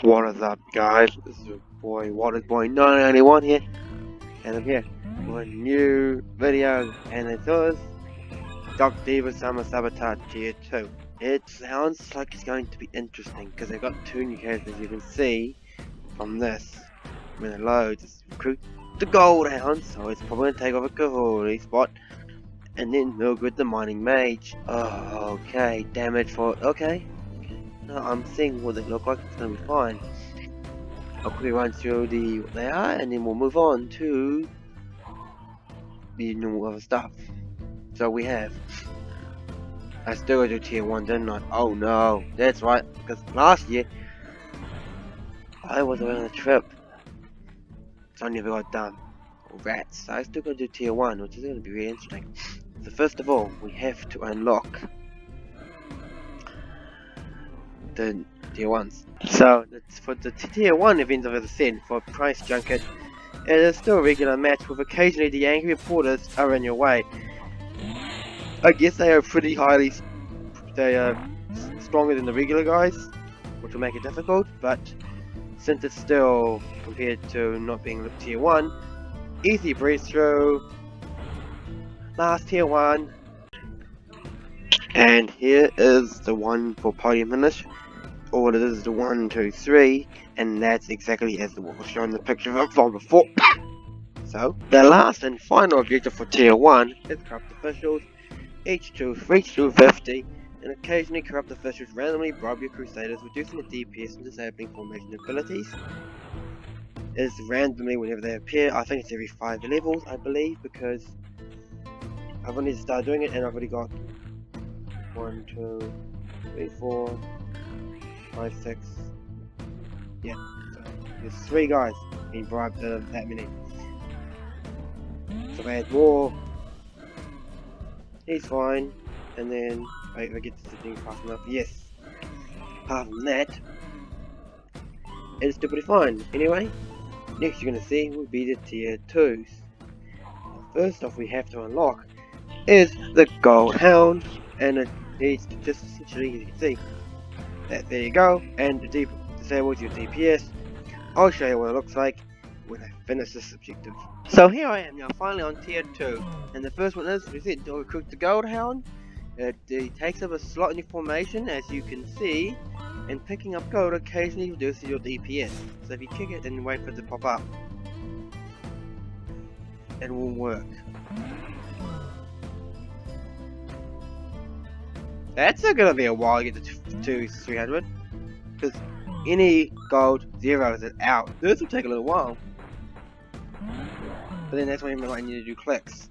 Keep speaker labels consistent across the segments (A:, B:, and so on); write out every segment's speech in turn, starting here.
A: What is up, guys? This is your boy Watta Boy 991 here, and I'm here with a new video, and it's yours, Doc Diva Summer Sabotage Tier 2. It sounds like it's going to be interesting because they've got two new characters. You can see from this when it loads. It's recruit the Gold Hound, so it's probably going to take over COTLI spot, and then Mildred the Mining Mage. Oh, okay, damage for okay. No, I'm seeing what they look like. It's going to be fine. I'll quickly run through what they are, and then we'll move on to the normal other stuff. So we have, I still gotta do tier 1, didn't I? Oh no, that's right, because last year I was away on a trip, so I never got done. Rats, so I still gotta do tier 1, which is gonna be really interesting. So first of all, we have to unlock the tier 1s. So for the tier 1 events I've ever said, for Price Junket, it is still a regular match with occasionally the angry reporters are in your way. I guess they are pretty highly, they are stronger than the regular guys, which will make it difficult, but since it's still, compared to not being tier 1, easy breeze through, last tier 1, and here is the one for podium finish. All it is the 1, 2, 3, and that's exactly as what was shown in the picture from before. So, the last and final objective for tier 1 is corrupt officials. Each reach to 50, and occasionally corrupt officials randomly bribe your crusaders, reducing the DPS and disabling formation abilities. It is randomly whenever they appear. I think it's every 5 levels, I believe, because I've only started doing it and I've already got 1, 2, 3, 4, 5, 6. Yeah, so there's 3 guys being bribed that many. So if I had more, he's fine, and then wait, I get to the thing fast enough. Yes. Apart from that, it's still pretty fine. Anyway, next you're gonna see will be the tier 2s. First off, we have to unlock is the Gold Hound, and it needs to just essentially, as you can see, there you go, and it disables your DPS. I'll show you what it looks like when I finish this objective. So here I am now, finally on tier 2, and the first one is to recruit the Gold Hound. It takes up a slot in your formation, as you can see, and picking up gold occasionally reduces your DPS. So if you kick it and wait for it to pop up, it will work. That's not gonna be a while to get to 300, because any gold zeros it out. This will take a little while. But then that's when you might need to do clicks.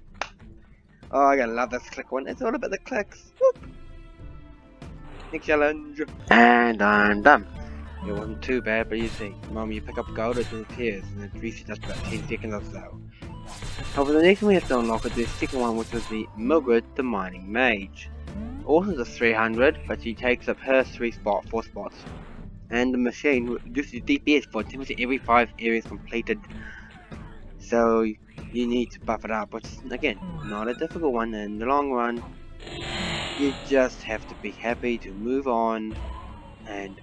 A: Oh, I gotta love this click one. It's all about the clicks. Whoop. Next challenge. And I'm done. It wasn't too bad, but you see, the moment you pick up gold, it disappears, and it resets after about 10 seconds or so. However, the next one we have to unlock is the second one, which is the Mildred the Mining Mage. Also the 300, but she takes up her 4 spots. And the machine reduces DPS for 10% every 5 areas completed. So you need to buff it up, which is, again, not a difficult one in the long run. You just have to be happy to move on and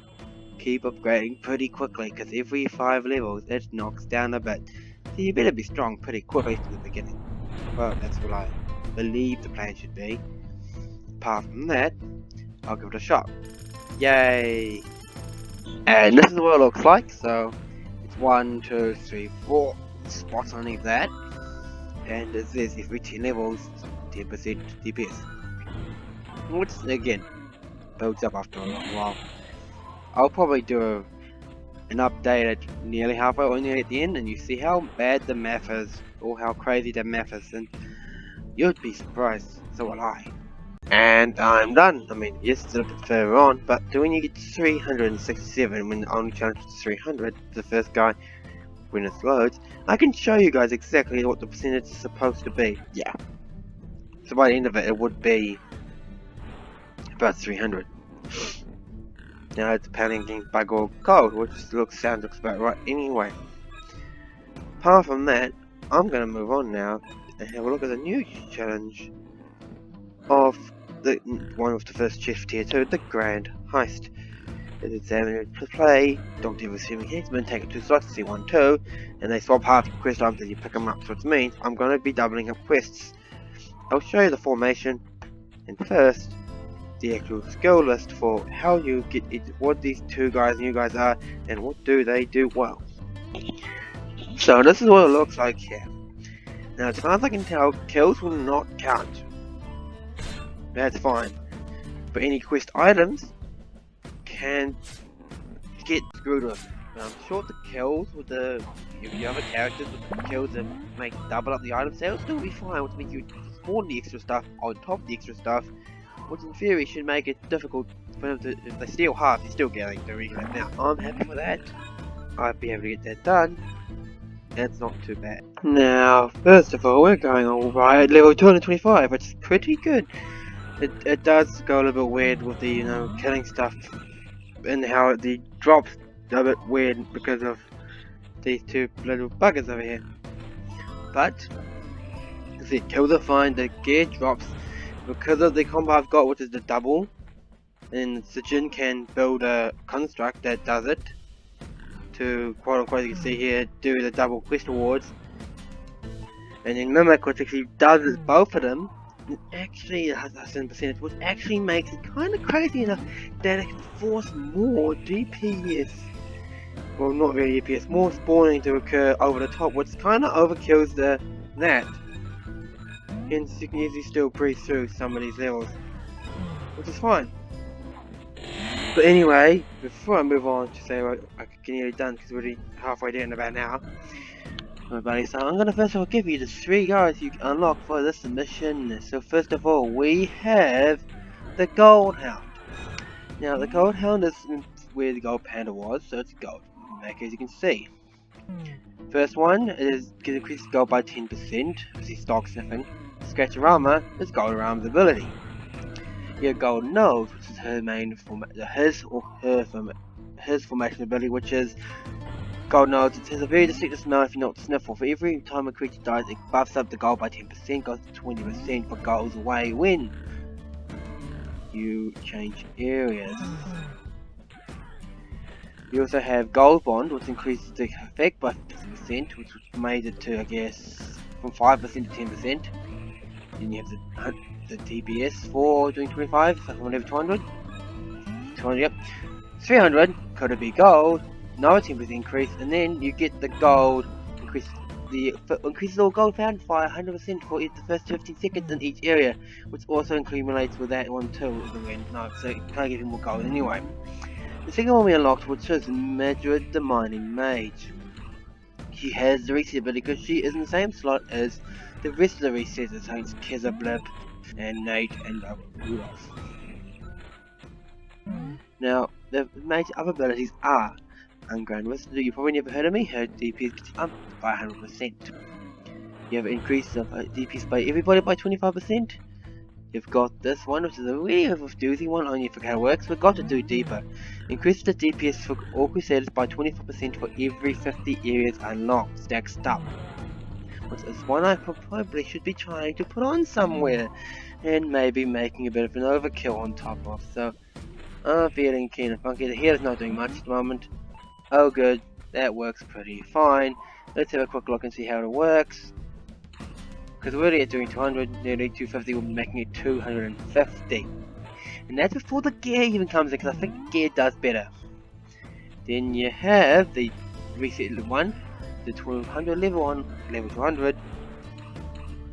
A: keep upgrading pretty quickly, because every 5 levels it knocks down a bit. So you better be strong pretty quickly from the beginning. Well, that's what I believe the plan should be. Apart from that, I'll give it a shot. Yay! And this is what it looks like. So it's 1, 2, 3, 4 spots on each of that, and it says every 10 levels 10% DPS, which again builds up after a long while. I'll probably do an update at nearly halfway or nearly at the end, and you see how bad the math is, or how crazy the math is, and you'd be surprised. So will I. And I'm done. I mean, yes, it's a bit further on, but when you get to 367, when the only challenge is 300, the first guy, when it loads, I can show you guys exactly what the percentage is supposed to be. Yeah. So by the end of it, it would be about 300. Now it's pounding against bug or cold, which sounds about right anyway. Apart from that, I'm gonna move on now and have a look at the new challenge of the one of the first chef tier 2, the Grand Heist. As it's having to play, don't do receiving headsman, take it 2 slots, C1, 2, and they swap half your quest items as you pick them up, so it means I'm going to be doubling up quests. I'll show you the formation, and first, the actual skill list for how you get it, what these two guys and you guys are, and what do they do well. So this is what it looks like here. Now as far as I can tell, kills will not count. That's fine. But any quest items can get screwed with. Now I'm sure the kills with the other characters with the kills that make double up the items, they'll still be fine, which means you spawn the extra stuff on top of the extra stuff, which in theory should make it difficult for them to, if they steal half, you're still getting the reclaim. Now, I'm happy with that. I'd be able to get that done. That's not too bad. Now, first of all, we're going alright at level 225, which is pretty good. It does go a little bit weird with the, killing stuff, and how the drops are a bit weird because of these two little buggers over here. But, the kills are fine, the gear drops, because of the combo I've got, which is the double, and Sijin can build a construct that does it, to quote unquote, you can see here, do the double quest awards, and then Mimic, which actually does both of them, and actually has a certain percentage, which actually makes it kind of crazy enough that it can force more DPS, well not really DPS, more spawning to occur over the top, which kind of overkills that. Hence you can easily still breeze through some of these levels, which is fine. But anyway, before I move on to say what I can nearly done, because we're already halfway there in about now, my buddy, so I'm gonna first of all give you the 3 guys you can unlock for this mission. So first of all, we have the Gold Hound. Now the Gold Hound is where the Gold Panda was, so it's gold, like as you can see. First one is can increase gold by 10%, obviously stock sniffing. Scratch-A-Rama is Gold-Rama's ability. You have Gold Nose, which is her main his formation ability, which is Gold Nose. It has a very distinctive smell if you know what to sniff for. For every time a creature dies, it buffs up the gold by 10%, goes to 20% but goes away when you change areas. You also have Gold Bond, which increases the effect by 50%, which made it to, I guess, from 5% to 10%. Then you have the DPS for doing 25, so whenever 200. 200, yep. 300, could be gold, another 10% increase, and then you get the gold, increases all gold found by 100% for the first 15 seconds in each area, which also accumulates with that one too, so it can't give you more gold anyway. The second one we unlocked, which is Madrid the Mining Mage. She has the reset ability because she is in the same slot as the rest of the resets, so it's Keza Blip and Nate and Rudolph. Now, the major other abilities are Unground Wizard. You probably never heard of me. Her DPS gets up by 100%. You have an increase of DPS by everybody by 25%. You've got this one, which is a really doozy one, only if how it works. We've got to do deeper. Increase the DPS for all Crusaders by 24% for every 50 areas unlocked, stacked up. Which is one I probably should be trying to put on somewhere, and maybe making a bit of an overkill on top of. So, I'm feeling keen and funky. The healer's not doing much at the moment. Oh good, that works pretty fine. Let's have a quick look and see how it works. Because we're already at doing 200, nearly 250, we'll be making it 250. And that's before the gear even comes in, because I think the gear does better. Then you have the reset one, the 1200 level 1, level 200.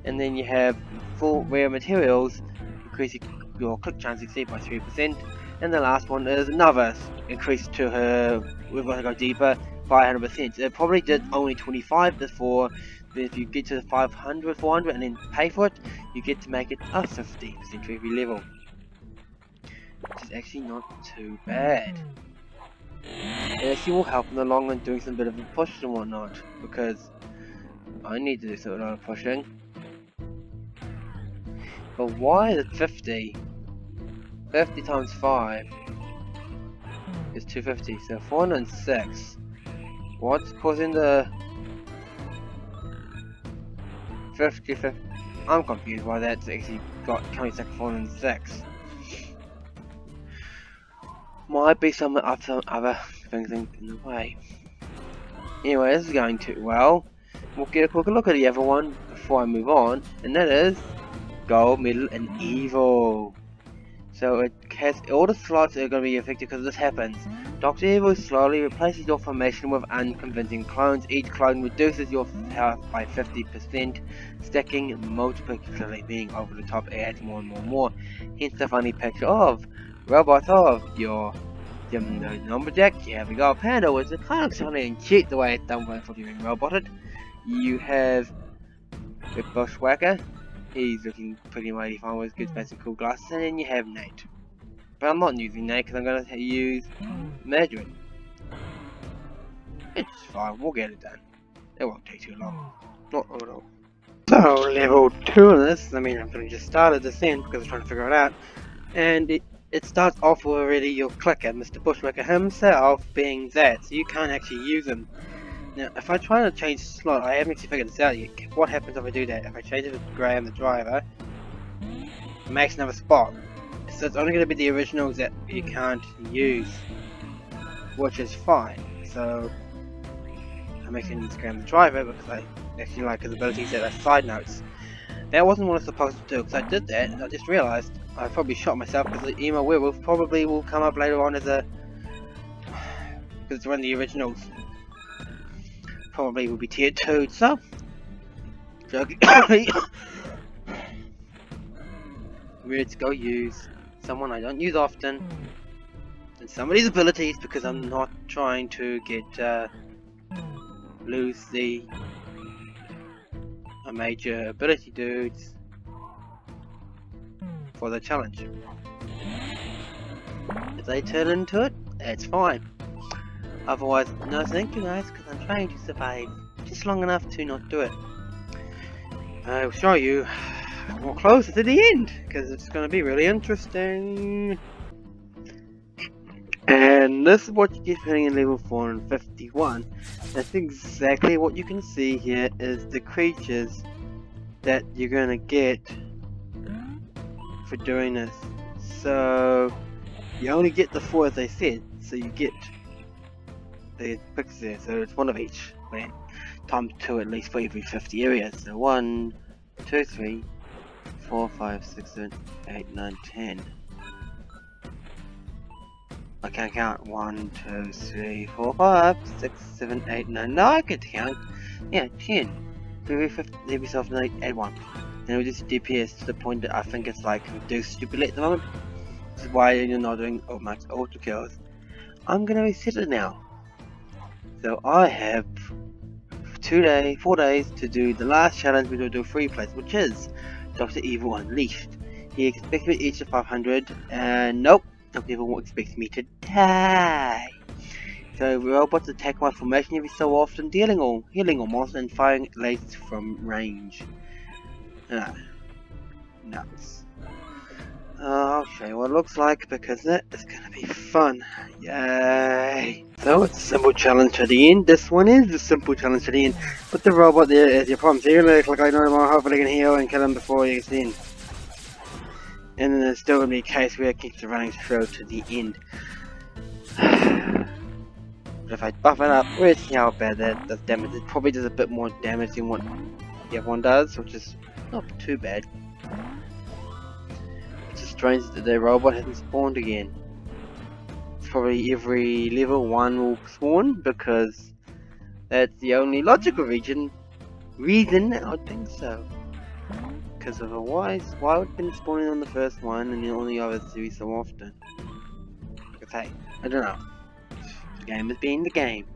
A: And then you have full rare materials, increasing your click chance succeed by 3%. And the last one is another increase to her, we're going to go deeper, by 100%. So it probably did only 25 before. But if you get to the 500, 400 and then pay for it, you get to make it a 50% for every level. Which is actually not too bad. It actually will help in the long run doing some bit of a push and whatnot, because I need to do some lot of pushing. But why is it 50? 50 times 5 is 250, so 406. What's causing the 50? I'm confused why that's actually got coming second 406. Might be some other things in the way. Anyway, this is going too well. We'll get a quick look at the other one before I move on, and that is Gold, Middle, and Evil. So it has all the slots are going to be affected because this happens. Dr. Evil slowly replaces your formation with unconvincing clones. Each clone reduces your health by 50%, stacking multiplicatively, being over the top, adds more and more and more. Hence the funny picture of robots of your Lumberjack. Here we go. Panda was a kind of funny and cheap the way it's done for being roboted. You have the Bushwhacker. He's looking pretty mighty fine with good fancy cool glasses, and then you have Nate. But I'm not using Nate because I'm going to use Mandarin. It's fine, we'll get it done. It won't take too long. Not at all. So, level 2 of this, I'm going to just start this in because I'm trying to figure it out. And it starts off with already your clicker, Mr. Bushwhacker himself being that, so you can't actually use him. Now, if I try to change slot, I haven't actually figured this out yet. What happens if I do that? If I change it to Graham the driver, it makes another spot. So it's only going to be the originals that you can't use, which is fine. So I'm actually using Graham the driver because I actually like his abilities that are side notes. That wasn't what I was supposed to do, because I did that and I just realised I probably shot myself because the emo werewolf probably will come up later on as a, because it's one of the originals. Probably will be tier 2, so let's go use someone I don't use often and somebody's abilities because I'm not trying to get lose the major ability dudes for the challenge. If they turn into it, it's fine. Otherwise, no thank you guys, because I'm trying to survive just long enough to not do it. I'll show you more closer to the end, because it's going to be really interesting. And this is what you get putting in level 451. That's exactly what you can see here is the creatures that you're going to get for doing this. So, you only get the 4 as I said, so you get the pictures there, so it's one of each, right? Times 2 at least for every 50 areas. So 1, 2, 3, 4, 5, 6, 7, 8, 9, 10. I can't count. 1, 2, 3, 4, 5, 6, 7, 8, 9. No, I could count. Yeah, 10. For every self add 1. Then we just DPS to the point that I think it's like reduced stupidly at the moment. This is why you're not doing max auto kills. I'm gonna reset it now. So I have 4 days to do the last challenge we will do free plays, which is Dr. Evil Unleashed. He expects me each of 500, and nope, Dr. Evil expects me to die. So robots attack my formation every so often, healing all monsters and firing lasers from range. Nuts. I'll show you what it looks like because that is going to be fun. Yay! So it's a simple challenge to the end. This one is a simple challenge to the end. Put the robot there as your problem. So you're going to look like I know more. Hopefully I can heal and kill him before he gets in. And then there's still going to be a case where it keeps running through to the end. But if I buff it up, we'll see how bad that does damage. It probably does a bit more damage than what the other one does, which is not too bad. It's just strange that the robot hasn't spawned again. It's probably every level 1 will spawn because that's the only logical reason I would think so. Because otherwise, why would it been spawning on the first one and then on the other three so often? Because hey, I don't know. The game has been the game.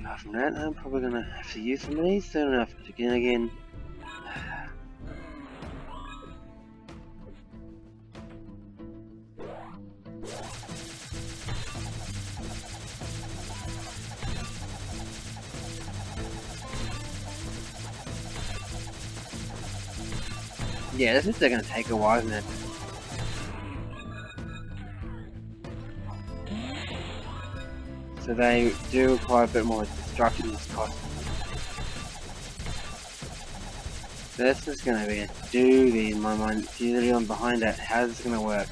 A: Apart from that, I'm probably gonna have to use some of these soon enough. But again. Yeah, this is still gonna take a while, isn't it? So they do require a bit more destruction in this cost. So this is gonna be a doozy in my mind. It's usually on behind that. How's this gonna work?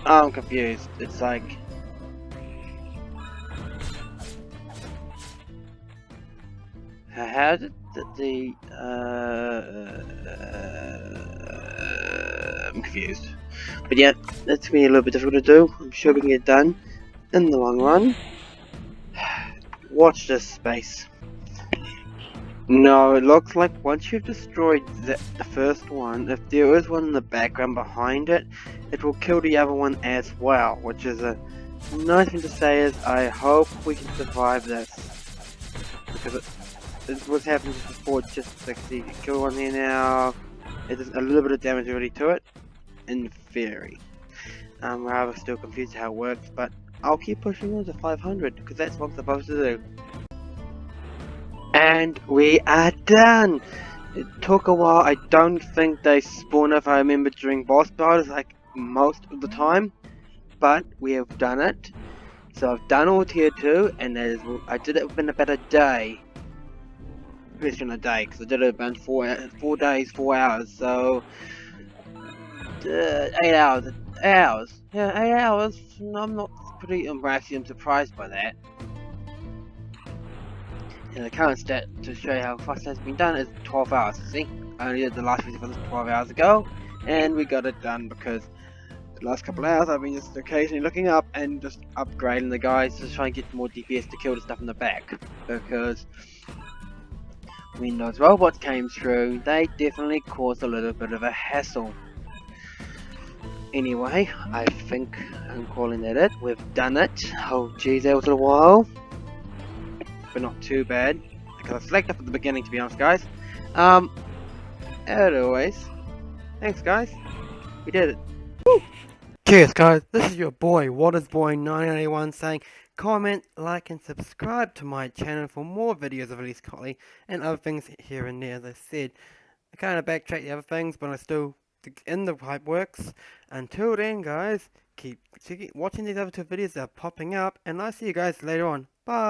A: I'm confused. It's like... How did the... I'm confused. But yeah, that's gonna be a little bit difficult to do. I'm sure we can get it done in the long run. Watch this space. No, it looks like once you've destroyed the first one, if there is one in the background behind it, it will kill the other one as well, which is a nice thing to say is I hope we can survive this. Because it was happening just before, just like you can kill one here now, it is a little bit of damage already to it, in theory. I'm rather still confused how it works, but I'll keep pushing on to 500, because that's what I'm supposed to do. And we are done! It took a while. I don't think they spawn if I remember during boss battles like most of the time, but we have done it. So I've done all tier 2, and I did it within about a day. Less than a day, because I did it about 4 days, 4 hours, so 8 hours. 8 hours. Yeah, 8 hours. I'm not actually I'm surprised by that. And the current stat to show you how fast it has been done is 12 hours. See, I only did the last video for this 12 hours ago, and we got it done because the last couple of hours I've been just occasionally looking up and just upgrading the guys to try and get more DPS to kill the stuff in the back. Because when those robots came through, they definitely caused a little bit of a hassle. Anyway, I think I'm calling that it. We've done it. Oh geez, that was a while. But not too bad, because I selected up at the beginning, to be honest, guys. As always, thanks, guys. We did it. Woo! Cheers, guys. This is your boy, Watta's Boy 1981, saying comment, like, and subscribe to my channel for more videos of at least COTLI and other things here and there. As I said, I kind of backtrack the other things, but I still in the pipe works. Until then, guys, keep watching these other 2 videos that are popping up, and I'll see you guys later on. Bye.